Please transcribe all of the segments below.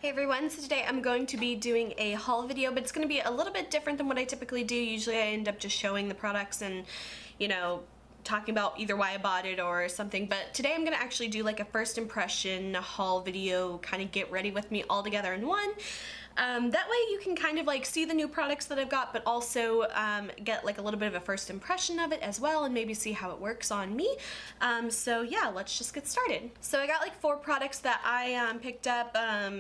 Hey everyone, so today I'm going to be doing a haul video, but it's going to be a little bit different than what I typically do. Usually I end up just showing the products and, you know, talking about either why I bought it or something, but today I'm going to actually do like a first impression haul video, kind of get ready with me all together in one. That way you can kind of like see the new products that I've got, but also get like a little bit of a first impression of it as well and maybe see how it works on me. So yeah, let's just get started. So I got like 4 products that I picked up.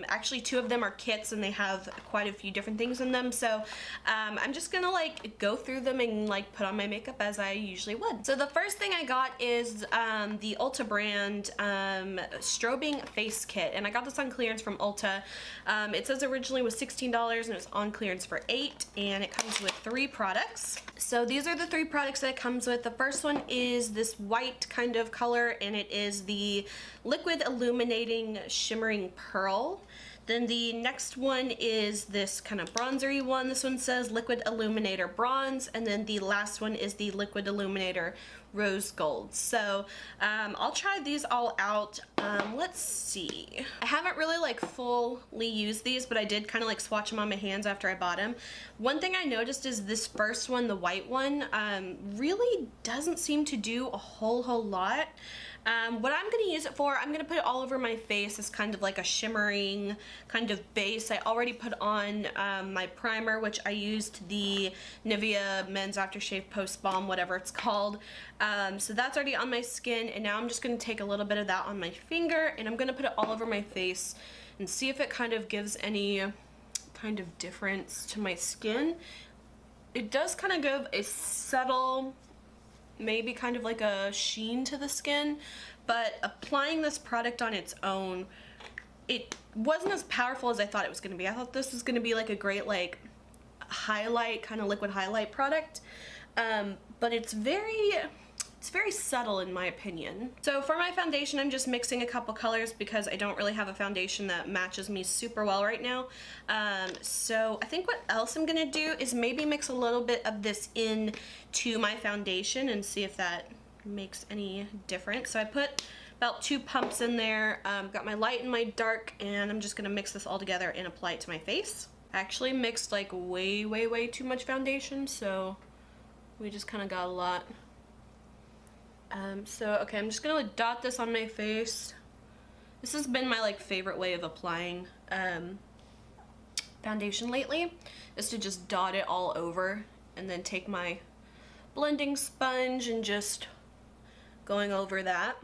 Actually 2 of them are kits and they have quite a few different things in them, so I'm just gonna like go through them and like put on my makeup as I usually would. So the first thing I got is the Ulta brand strobing face kit, and I got this on clearance from Ulta. It says originally was $16 and it's on clearance for $8, and it comes with 3 products. So these are the 3 products that it comes with. The first one is this white kind of color, and it is the liquid illuminating shimmering pearl. Then the next one is this kind of bronzery one. This one says Liquid Illuminator Bronze, and then the last one is the Liquid Illuminator Rose Gold. So I'll try these all out. Let's see. I haven't really like fully used these, but I did kind of like swatch them on my hands after I bought them. One thing I noticed is this first one, the white one, really doesn't seem to do a whole lot. What I'm going to use it for, I'm going to put it all over my face as kind of like a shimmering kind of base. I already put on my primer, which I used the Nivea Men's Aftershave Post Balm, whatever it's called. So that's already on my skin, and now I'm just going to take a little bit of that on my finger, and I'm going to put it all over my face and see if it kind of gives any kind of difference to my skin. It does kind of give a subtle, maybe kind of like a sheen to the skin, but applying this product on its own, it wasn't as powerful as I thought it was going to be. I thought this was going to be like a great like highlight, kind of liquid highlight product, but it's very subtle in my opinion. So for my foundation, I'm just mixing a couple colors because I don't really have a foundation that matches me super well right now. So I think what else I'm gonna do is maybe mix a little bit of this in to my foundation and see if that makes any difference. So I put about 2 pumps in there, got my light and my dark, and I'm just gonna mix this all together and apply it to my face. I actually mixed like way too much foundation, so we just kind of got a lot. Okay, I'm just gonna like dot this on my face. This has been my like favorite way of applying foundation lately, is to just dot it all over and then take my blending sponge and just going over that.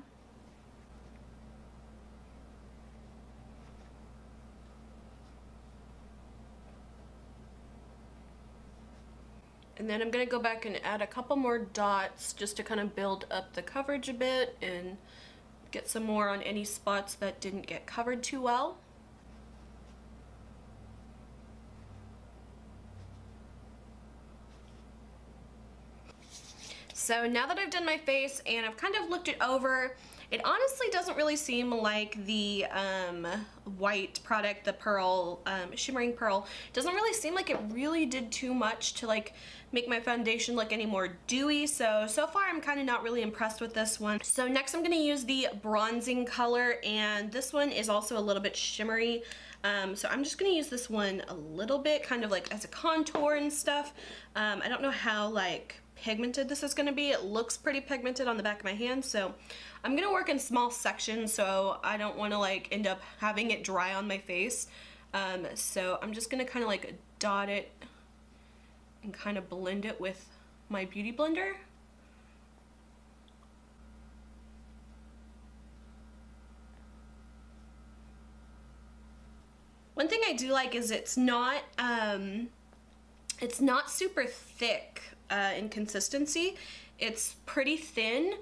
And then I'm going to go back and add a couple more dots just to kind of build up the coverage a bit and get some more on any spots that didn't get covered too well. So now that I've done my face and I've kind of looked it over, it honestly doesn't really seem like the white product, the pearl, shimmering pearl, doesn't really seem like it really did too much to like make my foundation look any more dewy. So far I'm kind of not really impressed with this one. So next I'm going to use the bronzing color, and this one is also a little bit shimmery. So I'm just going to use this one a little bit, kind of like as a contour and stuff. I don't know how like pigmented this is going to be. It looks pretty pigmented on the back of my hand, so I'm going to work in small sections so I don't want to like end up having it dry on my face. So I'm just going to kind of like dot it and kind of blend it with my beauty blender. One thing I do like is it's not super thick in consistency. It's pretty thin,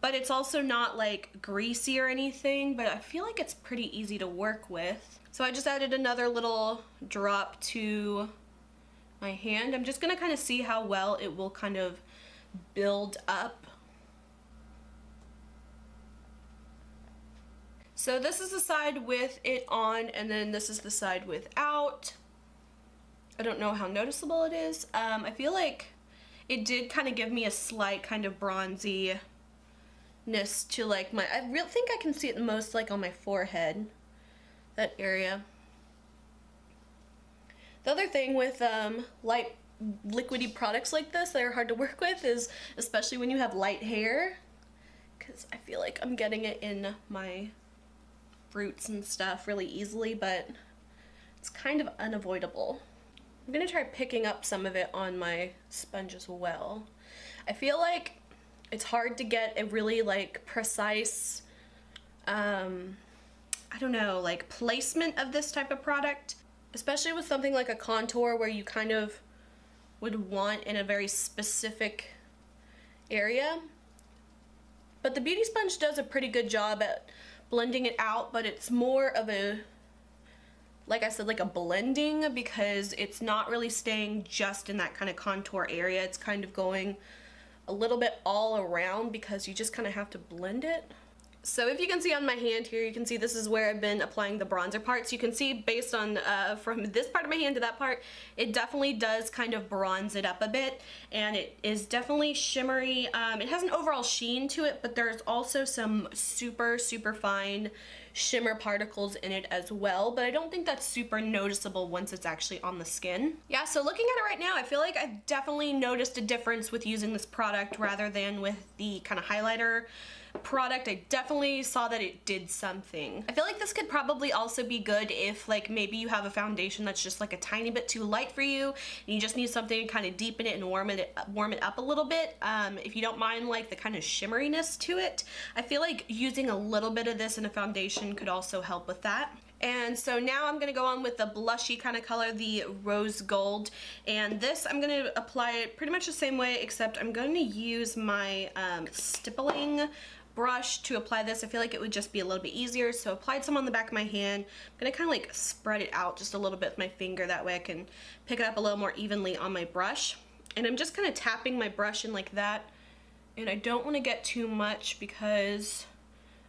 but it's also not like greasy or anything, but I feel like it's pretty easy to work with. So I just added another little drop to my hand. I'm just gonna kind of see how well it will kind of build up. So this is the side with it on, and then this is the side without. I don't know how noticeable it is. I feel like it did kind of give me a slight kind of bronziness to like my, I really think I can see it the most like on my forehead, that area. The other thing with light liquidy products like this that are hard to work with is, especially when you have light hair, because I feel like I'm getting it in my roots and stuff really easily, but it's kind of unavoidable. I'm gonna try picking up some of it on my sponge as well. I feel like it's hard to get a really like precise, I don't know, like placement of this type of product, especially with something like a contour where you kind of would want in a very specific area. But the beauty sponge does a pretty good job at blending it out, but it's more of a, like I said, like a blending, because it's not really staying just in that kind of contour area. It's kind of going a little bit all around because you just kind of have to blend it. So if you can see on my hand here, you can see this is where I've been applying the bronzer parts. You can see based on from this part of my hand to that part, it definitely does kind of bronze it up a bit, and it is definitely shimmery. It has an overall sheen to it, but there's also some super fine shimmer particles in it as well, but I don't think that's super noticeable once it's actually on the skin. Yeah, so looking at it right now, I feel like I've definitely noticed a difference with using this product rather than with the kind of highlighter product. I definitely saw that it did something. I feel like this could probably also be good if like maybe you have a foundation that's just like a tiny bit too light for you and you just need something to kind of deepen it and warm it up a little bit. If you don't mind like the kind of shimmeriness to it, I feel like using a little bit of this in a foundation could also help with that. And so now I'm gonna go on with the blushy kind of color, the rose gold, and this I'm gonna apply it pretty much the same way, except I'm going to use my stippling brush to apply this. I feel like it would just be a little bit easier, so applied some on the back of my hand. I'm gonna kind of like spread it out just a little bit with my finger, that way I can pick it up a little more evenly on my brush. And I'm just kind of tapping my brush in like that, and I don't want to get too much because,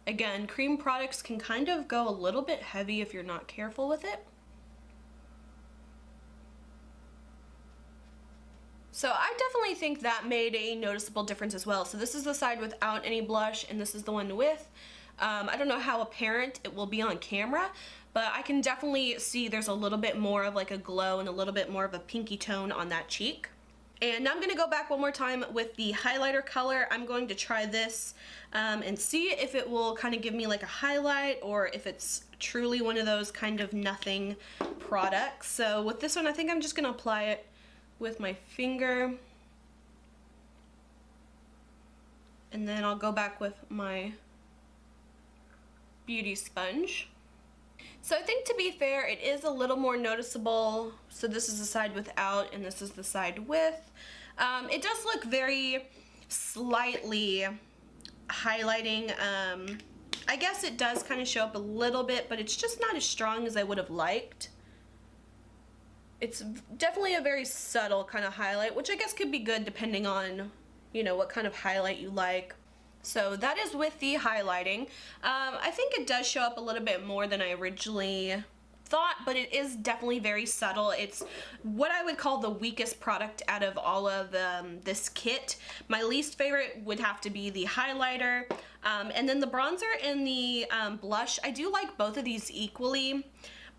again, cream products can kind of go a little bit heavy if you're not careful with it. So I definitely think that made a noticeable difference as well. So this is the side without any blush, and this is the one with. I don't know how apparent it will be on camera, but I can definitely see there's a little bit more of like a glow and a little bit more of a pinky tone on that cheek. And now I'm gonna go back one more time with the highlighter color. I'm going to try this and see if it will kind of give me like a highlight or if it's truly one of those kind of nothing products. So with this one, I think I'm just gonna apply it with my finger. And then I'll go back with my beauty sponge. So I think, to be fair, it is a little more noticeable. So this is the side without and this is the side with. It does look very slightly highlighting. I guess it does kind of show up a little bit, but it's just not as strong as I would have liked. It's definitely a very subtle kind of highlight, which I guess could be good depending on, you know, what kind of highlight you like. So that is with the highlighting. I think it does show up a little bit more than I originally thought, but it is definitely very subtle. It's what I would call the weakest product out of all of this kit. My least favorite would have to be the highlighter, and then the bronzer and the blush. I do like both of these equally.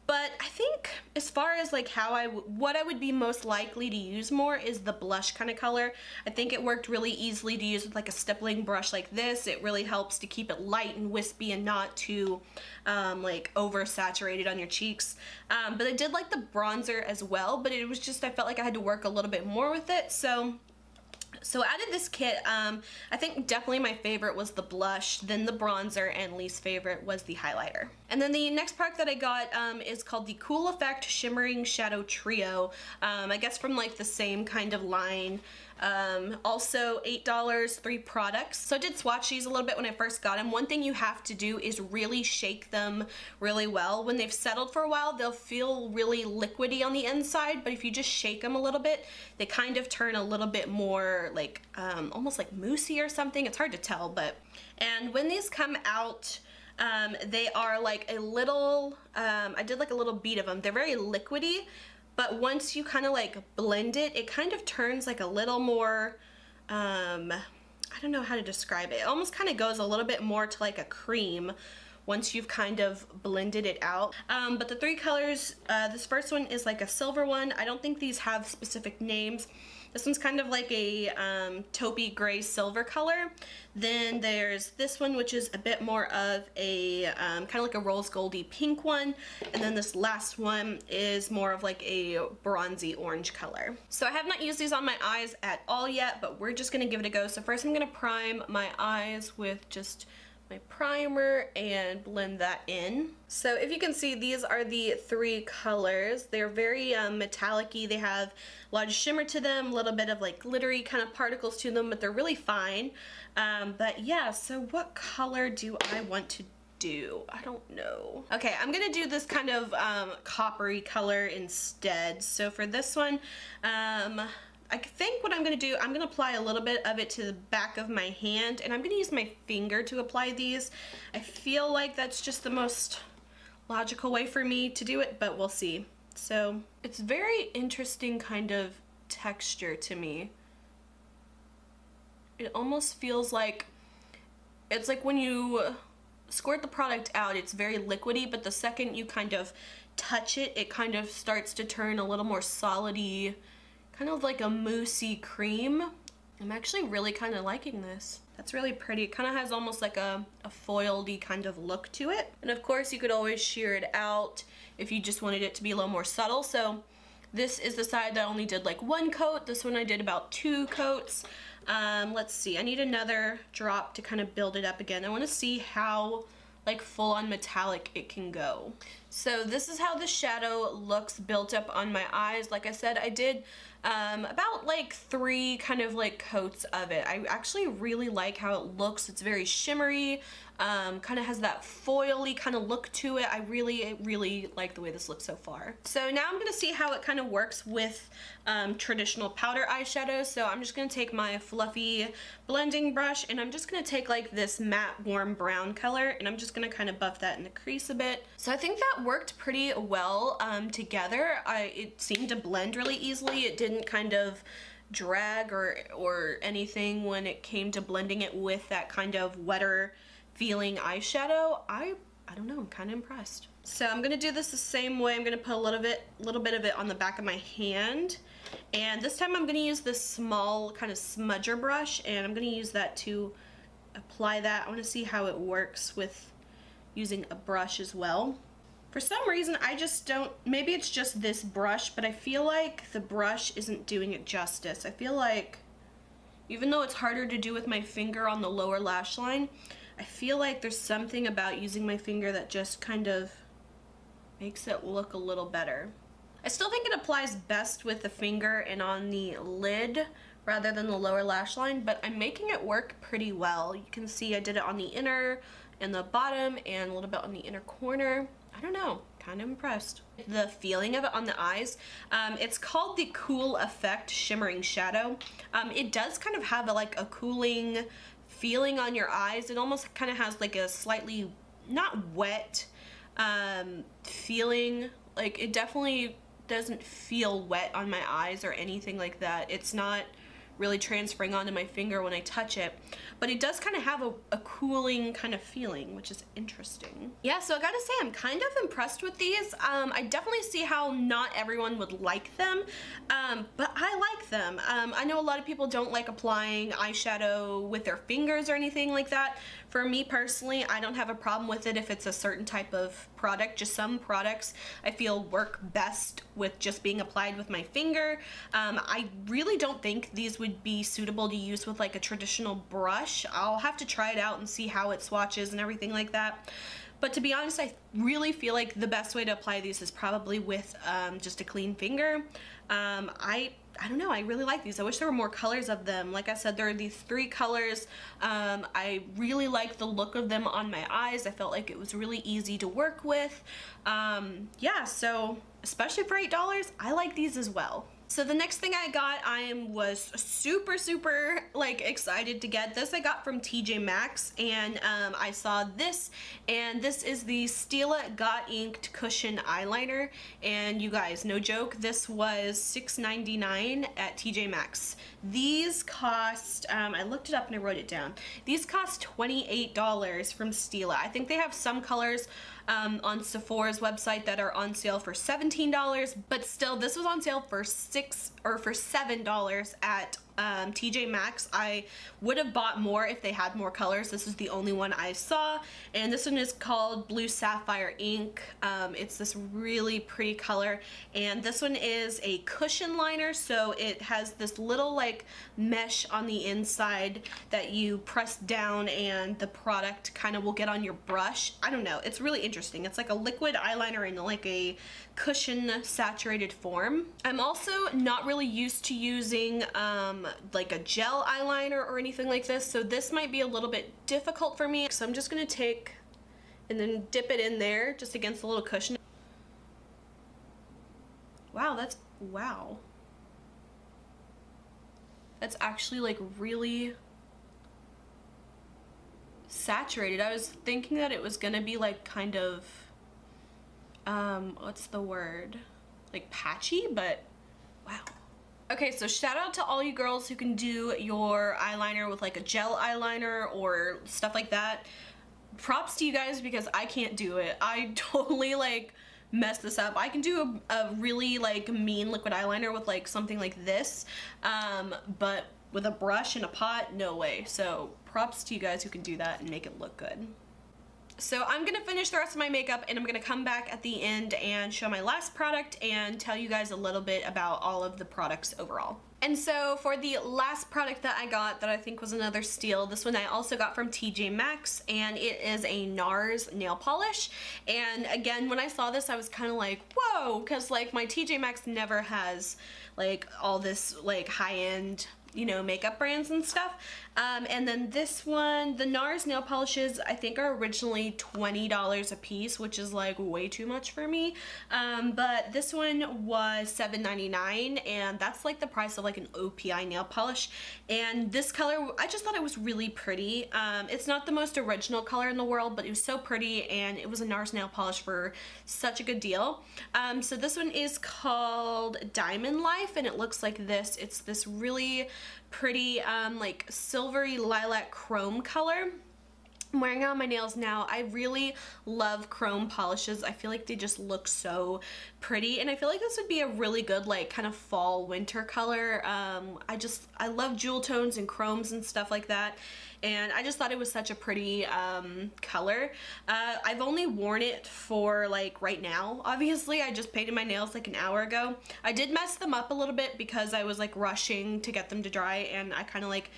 But I think as far as like what I would be most likely to use more is the blush kind of color. I think it worked really easily to use with like a stippling brush like this. It really helps to keep it light and wispy and not too like oversaturated on your cheeks. But I did like the bronzer as well, but it was just, I felt like I had to work a little bit more with it. So out of this kit, I think definitely my favorite was the blush, then the bronzer, and least favorite was the highlighter. And then the next product that I got is called the Cool Effect Shimmering Shadow Trio. I guess from like the same kind of line. Also $8, 3 products. So I did swatch these a little bit when I first got them. One thing you have to do is really shake them really well. When they've settled for a while, they'll feel really liquidy on the inside, but if you just shake them a little bit, they kind of turn a little bit more like almost like moussey or something. It's hard to tell, but and when these come out, they are like a little, I did like a little bead of them. They're very liquidy, but once you kind of like blend it, it kind of turns like a little more, I don't know how to describe it. It almost kind of goes a little bit more to like a cream once you've kind of blended it out. But the three colors, this first one is like a silver one. I don't think these have specific names. This one's kind of like a taupey gray silver color. Then there's this one, which is a bit more of a kind of like a rose goldy pink one. And then this last one is more of like a bronzy orange color. So I have not used these on my eyes at all yet, but we're just gonna give it a go. So first I'm gonna prime my eyes with just my primer and blend that in. So if you can see, these are the three colors. They're very metallic-y. They have a lot of shimmer to them, a little bit of like glittery kind of particles to them, but they're really fine. But yeah, so what color do I want to do? I don't know. Okay, I'm gonna do this kind of coppery color instead. So for this one, I think what I'm going to do, I'm going to apply a little bit of it to the back of my hand, and I'm going to use my finger to apply these. I feel like that's just the most logical way for me to do it, but we'll see. So it's very interesting kind of texture to me. It almost feels like, it's like when you squirt the product out, it's very liquidy, but the second you kind of touch it, it kind of starts to turn a little more solidy, kind of like a moussey cream. I'm actually really kind of liking this. That's really pretty. It kind of has almost like a foiled-y kind of look to it. And of course you could always shear it out if you just wanted it to be a little more subtle. So this is the side that only did like one coat. This one I did about 2 coats. Let's see, I need another drop to kind of build it up again. I want to see how like full-on metallic it can go. So this is how the shadow looks built up on my eyes. Like I said, I did about like 3 kind of like coats of it. I actually really like how it looks. It's very shimmery, kind of has that foily kind of look to it. I really like the way this looks so far. So now I'm gonna see how it kind of works with traditional powder eyeshadow. So I'm just gonna take my fluffy blending brush, and I'm just gonna take like this matte warm brown color, and I'm just gonna kind of buff that in the crease a bit. So I think that worked pretty well together. It seemed to blend really easily. It didn't kind of drag or anything when it came to blending it with that kind of wetter feeling eyeshadow. I don't know, I'm kind of impressed. So I'm gonna do this the same way. I'm gonna put a little bit of it on the back of my hand, and this time I'm gonna use this small kind of smudger brush, and I'm gonna use that to apply that. I want to see how it works with using a brush as well. For some reason, I just don't, maybe it's just this brush, but I feel like the brush isn't doing it justice. I feel like, even though it's harder to do with my finger on the lower lash line, I feel like there's something about using my finger that just kind of makes it look a little better. I still think it applies best with the finger and on the lid rather than the lower lash line, but I'm making it work pretty well. You can see I did it on the inner and the bottom and a little bit on the inner corner. I don't know, kind of impressed. The feeling of it on the eyes, it's called the Cool Effect Shimmering Shadow. It does kind of have like a cooling feeling on your eyes. It almost kind of has like a slightly, not wet feeling. Like it definitely doesn't feel wet on my eyes or anything like that. It's not really transferring onto my finger when I touch it, but it does kind of have a cooling kind of feeling, which is interesting. Yeah, so I gotta say I'm kind of impressed with these. I definitely see how not everyone would like them, but I like them. I know a lot of people don't like applying eyeshadow with their fingers or anything like that. For me personally, I don't have a problem with it if it's a certain type of product. Just some products I feel work best with just being applied with my finger. I really don't think these would be suitable to use with like a traditional brush. I'll have to try it out and see how it swatches and everything like that. But to be honest, I really feel like the best way to apply these is probably with just a clean finger. I don't know, I really like these. I wish there were more colors of them. Like I said, there are these 3 colors. I really like the look of them on my eyes. I felt like it was really easy to work with. Yeah, so especially for $8, I like these as well. So the next thing I got, was super like excited to get. This I got from TJ Maxx, and I saw this, and this is the Stila Got Inked Cushion Eyeliner, and you guys, no joke, this was $6.99 at TJ Maxx. These cost, I looked it up and I wrote it down. These cost $28 from Stila. I think they have some colors on Sephora's website that are on sale for $17, but still, this was on sale for $7 at TJ Maxx. I would have bought more if they had more colors. This is the only one I saw, and this one is called Blue Sapphire Ink. It's this really pretty color, and this one is a cushion liner, so it has this little like mesh on the inside that you press down and the product kind of will get on your brush. I don't know, it's really interesting. It's like a liquid eyeliner in like a cushion saturated form. I'm also not really used to using like a gel eyeliner or anything like this, so this might be a little bit difficult for me. So I'm just gonna take and then dip it in there just against the little cushion. Wow, that's actually like really saturated. I was thinking that it was gonna be like kind of what's the word, like patchy, but wow. Okay, so shout out to all you girls who can do your eyeliner with like a gel eyeliner or stuff like that. Props to you guys, because I can't do it. I totally like mess this up. I can do a really like mean liquid eyeliner with like something like this, but with a brush and a pot, no way. So props to you guys who can do that and make it look good. So I'm gonna finish the rest of my makeup, and I'm gonna come back at the end and show my last product and tell you guys a little bit about all of the products overall. And so for the last product that I got that I think was another steal, this one I also got from TJ Maxx, and it is a NARS nail polish. And again, when I saw this, I was kind of like, whoa, because like my TJ Maxx never has like all this like high-end, you know, makeup brands and stuff. And then this one, the NARS nail polishes, I think are originally $20 a piece, which is like way too much for me. But this one was $7.99, and that's like the price of like an OPI nail polish. And this color, I just thought it was really pretty. It's not the most original color in the world, but it was so pretty, and it was a NARS nail polish for such a good deal. So this one is called Diamond Life, and it looks like this. It's this really pretty like silvery lilac chrome color. I'm wearing it on my nails now. I really love chrome polishes. I feel like they just look so pretty, and I feel like this would be a really good like kind of fall winter color. I love jewel tones and chromes and stuff like that, and I just thought it was such a pretty color. I've only worn it for like right now. Obviously, I just painted my nails like an hour ago. I did mess them up a little bit because I was like rushing to get them to dry, and I kind of like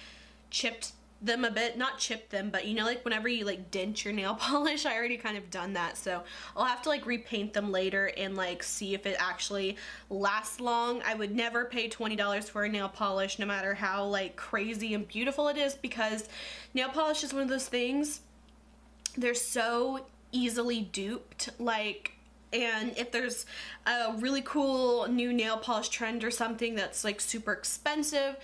chipped them a bit. Not chipped them, but you know, like whenever you like dent your nail polish, I already kind of done that, so I'll have to like repaint them later and like see if it actually lasts long. I would never pay $20 for a nail polish, no matter how like crazy and beautiful it is, because nail polish is one of those things, they're so easily duped. Like, and if there's a really cool new nail polish trend or something that's like super expensive,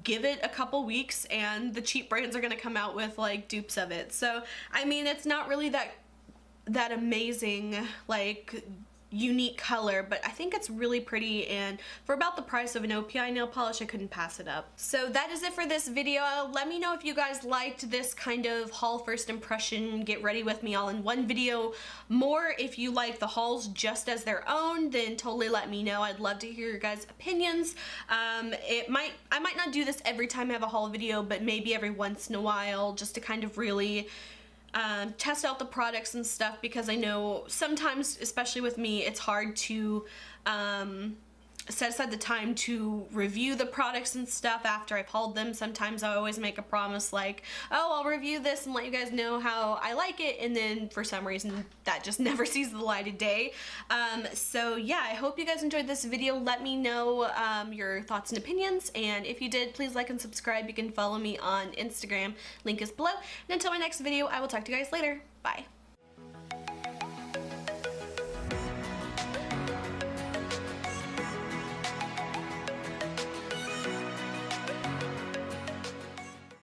give it a couple weeks and the cheap brands are gonna come out with like dupes of it. So I mean, it's not really that amazing like unique color, but I think it's really pretty, and for about the price of an OPI nail polish, I couldn't pass it up. So that is it for this video. Let me know if you guys liked this kind of haul first impression, get ready with me all in one video. More if you like the hauls just as their own, then totally let me know. I'd love to hear your guys' opinions. I might not do this every time I have a haul video, but maybe every once in a while, just to kind of really test out the products and stuff, because I know sometimes, especially with me, it's hard to set aside the time to review the products and stuff after I've hauled them. Sometimes I always make a promise like, oh, I'll review this and let you guys know how I like it, and then for some reason that just never sees the light of day. So yeah, I hope you guys enjoyed this video. Let me know your thoughts and opinions, and if you did, please like and subscribe. You can follow me on Instagram, link is below, and until my next video, I will talk to you guys later. Bye.